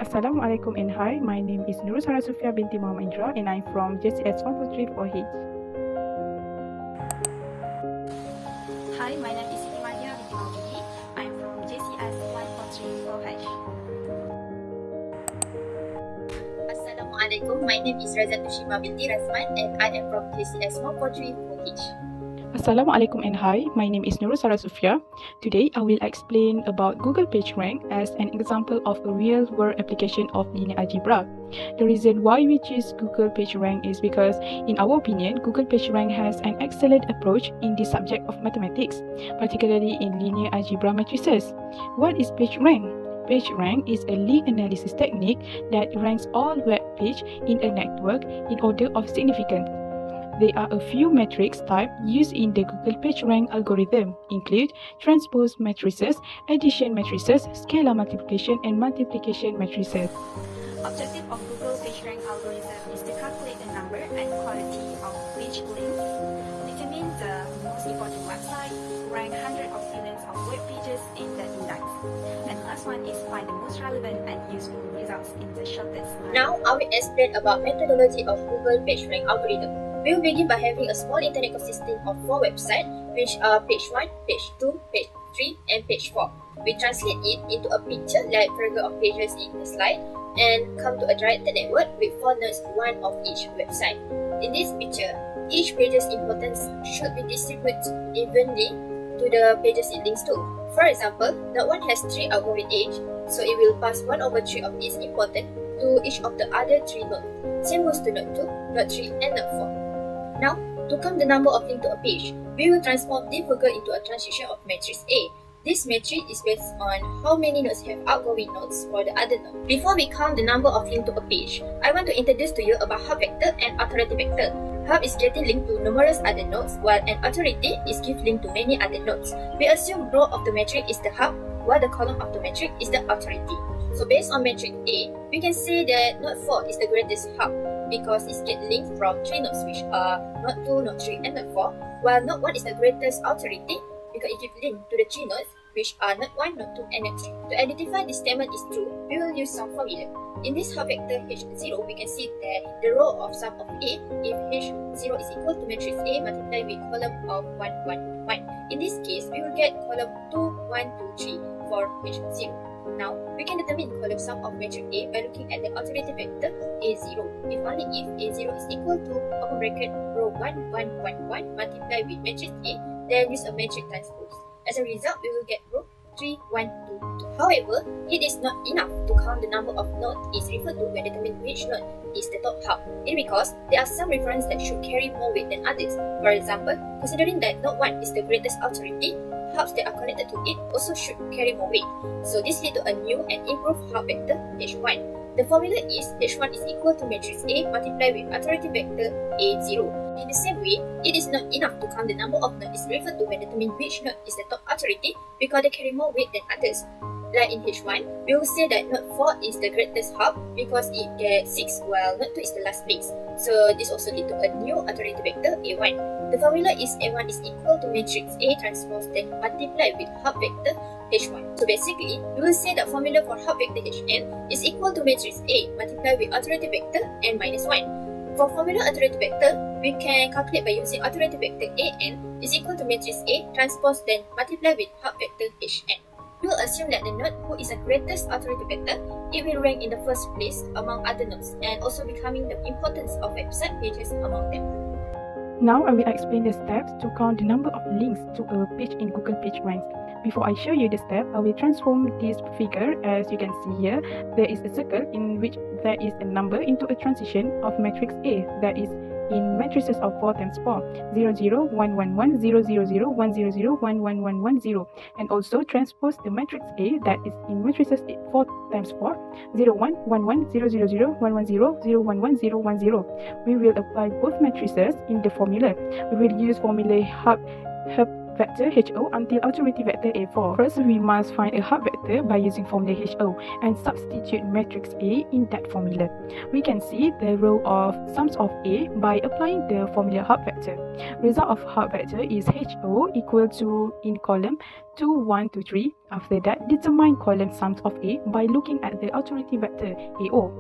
Assalamualaikum and hi, my name is Nurul Sarah Sufia binti Muhammad Indra and I'm from JCS 143 4H. Hi, my name is Siti Madia binti Maududi. I'm from JCS 143 4H. Assalamualaikum, my name is Razat Tushima binti Razman and I am from JCS 143 4H. Assalamualaikum and hi, my name is Nurul Sarah Sufia. Today I will explain about Google PageRank as an example of a real-world application of linear algebra. The reason why we choose Google PageRank is because, in our opinion, Google PageRank has an excellent approach in the subject of mathematics, particularly in linear algebra matrices. What is PageRank? PageRank is a link analysis technique that ranks all web pages in a network in order of significance. There are a few matrix types used in the Google PageRank algorithm, include transpose matrices, addition matrices, scalar multiplication, and multiplication matrices. Objective of Google PageRank algorithm is to calculate the number and quality of page links, determine the most important website, rank hundreds of millions of web pages in the index, and last one is find the most relevant and useful results in the shortest time. Now I will explain about methodology of Google PageRank algorithm. We will begin by having a small internet ecosystem of 4 websites, which are page 1, page 2, page 3, and page 4. We translate it into a picture like figure of pages in the slide and come to a directed network with 4 nodes, one of each website. In this picture, each page's importance should be distributed evenly to the pages it links to. For example, node 1 has 3 outgoing edge, so it will pass 1/3 of its importance to each of the other 3 nodes. Same goes to node 2, node 3, and node 4. Now, to count the number of links to a page, we will transform this figure into a transition of matrix A. This matrix is based on how many nodes have outgoing nodes for the other node. Before we count the number of links to a page, I want to introduce to you about hub vector and authority vector. Hub is getting linked to numerous other nodes, while an authority is give link to many other nodes. We assume row of the matrix is the hub, while the column of the matrix is the authority. So based on matrix A, we can say that node 4 is the greatest hub because it gets linked from 3 nodes which are node 2, node 3, and node 4, while node 1 is the greatest authority because it gives link to the 3 nodes which are node 1, node 2, and node 3. To identify this statement is true, we will use some formula. In this hub vector H0, we can see that the row of sum of A if H0 is equal to matrix A multiplied with column of 1, 1, 1. In this case, we will get column 2, 1, 2, 3 for H0. Now, we can determine column sum of matrix A by looking at the authority vector A0. If only if A0 is equal to open bracket row 1, 1, 1, 1 multiplied with matrix A, then use a matrix transpose. As a result, we will get row 3, 1, 2, 2. However, it is not enough to count the number of nodes is referred to when determining which node is the top hub. It is because there are some references that should carry more weight than others. For example, considering that node 1 is the greatest authority, hubs that are connected to it also should carry more weight. So this leads to a new and improved hub vector H1. The formula is H1 is equal to matrix A multiplied with authority vector A0. In the same way, it is not enough to count the number of nodes is referred to when determining which node is the top authority because they carry more weight than others. Like in H1, we will say that node 4 is the greatest hub because it gets 6 while node 2 is the last place. So this also leads to a new authority vector A1. The formula is A1 is equal to matrix A transpose then multiplied with hub vector H1. So basically, we will say that formula for hub vector Hn is equal to matrix A multiplied with authority vector n minus 1. For formula authority vector, we can calculate by using authority vector An is equal to matrix A transpose then multiplied with hub vector Hn. We will assume that the node who is the greatest authority vector, it will rank in the first place among other nodes and also becoming the importance of website pages among them. Now I will explain the steps to count the number of links to a page in Google PageRank. Before I show you the step, I will transform this figure. As you can see here, there is a circle in which there is a number into a transition of matrix A that is in matrices of 4 times 4, 0, 0, 1, 1, 1, 0, 0, 0, 1, 0, 0, 1, 1, 1, 1, 0. And also transpose the matrix A that is in matrices 4 times 4, 0, 1, 1, 1, 0, 0, 0, 1, 1, 0, 0, 1, 1, 0, 1, 0. We will apply both matrices in the formula. We will use formula hub vector HO until authority vector A4. First, we must find a hub vector by using formula HO and substitute matrix A in that formula. We can see the row of sums of A by applying the formula hub vector. Result of hub vector is HO equal to, in column, 2, 1, 2, 3. After that, determine column sums of A by looking at the authority vector AO.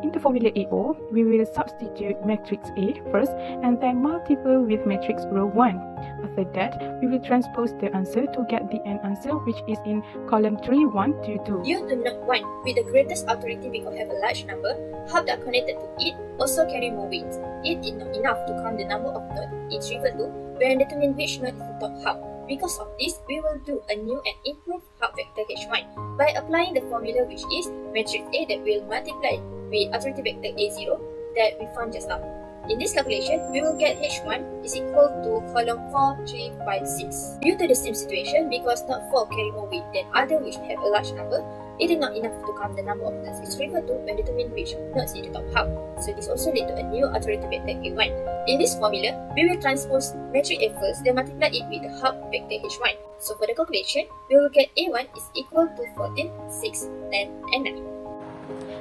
In the formula AO, we will substitute matrix A first and then multiply with matrix row 1. After that, we will transpose the answer to get the end answer, which is in column 3, 1, 2, 2. Due to node 1 with the greatest authority because have a large number, hub that connected to it also carry more weight. It is not enough to count the number of nodes it's referred to when determine which node is the top hub. Because of this, we will do a new and improved hub vector H1 by applying the formula, which is matrix A that will multiply with authority vector A0 that we found just now. In this calculation, we will get H1 is equal to column 4, 3, 5, 6. Due to the same situation, because node 4 carry more weight than other which have a large number, it is not enough to count the number of nodes it's referred to when determine which nodes is the top hub. So this also lead to a new authority vector A1. In this formula, we will transpose matrix A first, then multiply it with the hub vector H1. So for the calculation, we will get A1 is equal to 14, 6, 10, and 9.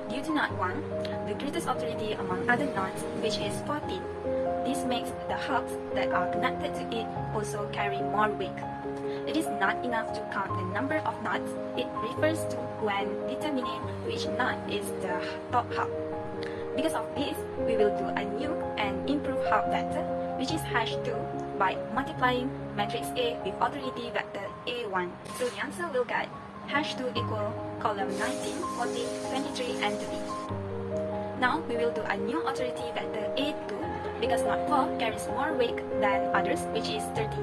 Due to node 1, the greatest authority among other nodes, which is 14. This makes the hubs that are connected to it also carry more weight. It is not enough to count the number of nodes it refers to when determining which node is the top hub. Because of this, we will do a new and improved hub vector, which is #2, by multiplying matrix A with authority vector A1. So the answer will get #2 equal column 19, 14, 23, and 30. Now we will do a new authority vector A2 because node 4 carries more weight than others, which is 30.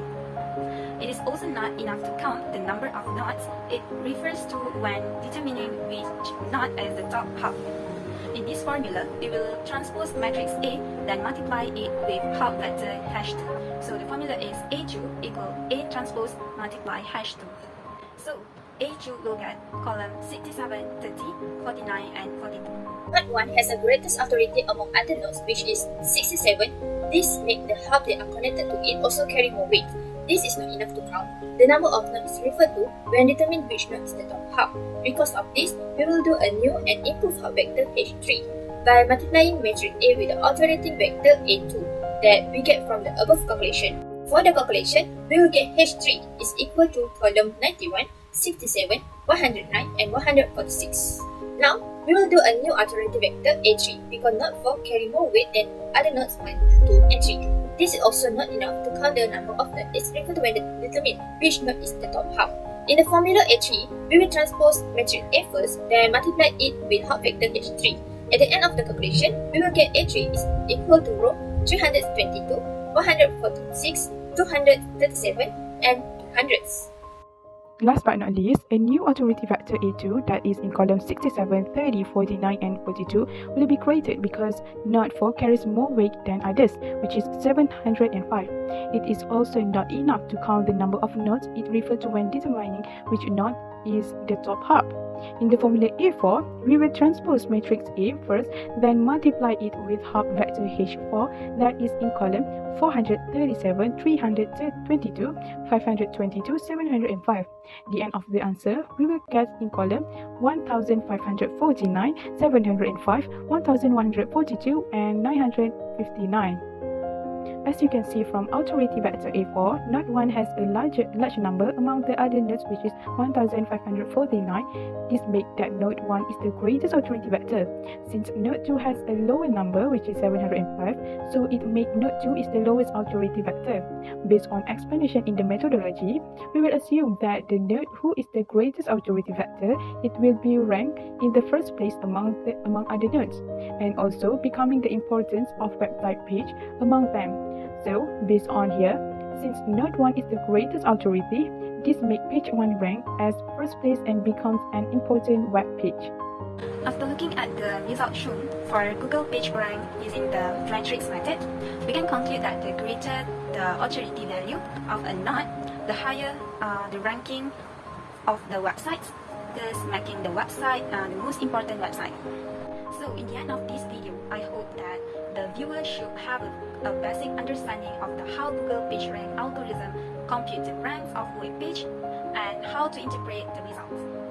It is also not enough to count the number of nodes it refers to when determining which node is the top hub. In this formula, we will transpose matrix A, then multiply it with hub vector #2. So the formula is A2 equal A transpose multiply #2. So A2 will get column 67, 30, 49, and 42. Node 1 has the greatest authority among other nodes, which is 67. This makes the hub that are connected to it also carry more weight. This is not enough to count the number of nodes referred to when determine which node is the top hub. Because of this, we will do a new and improved hub vector H3 by multiplying matrix A with the alternating vector A2 that we get from the above calculation. For the calculation, we will get H3 is equal to column 91, 67, 109, and 146. Now, we will do a new alternative vector A3 because node 4 carry more weight than other nodes 1, 2, and 3. This is also not enough to count the number of nodes it's referred to when determine which node is the top hub. In the formula A3, we will transpose matrix A first, then multiply it with hub vector H3. At the end of the calculation, we will get A3 is equal to row 322, 146, 237, and 200s. Last but not least, a new authority vector A2 that is in column 67, 30, 49, and 42 will be created because node 4 carries more weight than others, which is 705. It is also not enough to count the number of nodes it refers to when determining which node is the top hub. In the formula A4, we will transpose matrix A first, then multiply it with hub vector H4 that is in column 437, 322, 522, 705. The end of the answer we will get in column 1549, 705, 1142, and 959. As you can see from authority vector A4, node 1 has a large number among the other nodes, which is 1549. This makes that node 1 is the greatest authority vector. Since node 2 has a lower number, which is 705, so it makes node 2 is the lowest authority vector. Based on explanation in the methodology, we will assume that the node who is the greatest authority vector, it will be ranked in the first place among other nodes, and also becoming the importance of website page among them. So, based on here, since node 1 is the greatest authority, this makes page 1 rank as first place and becomes an important web page. After looking at the result shown for Google PageRank using the matrix method, we can conclude that the greater the authority value of a node, the higher the ranking of the websites, thus making the website the most important website. So in the end of this video, I hope that the viewers should have a basic understanding of how Google PageRank algorithm compute the ranks of web page, and how to interpret the results.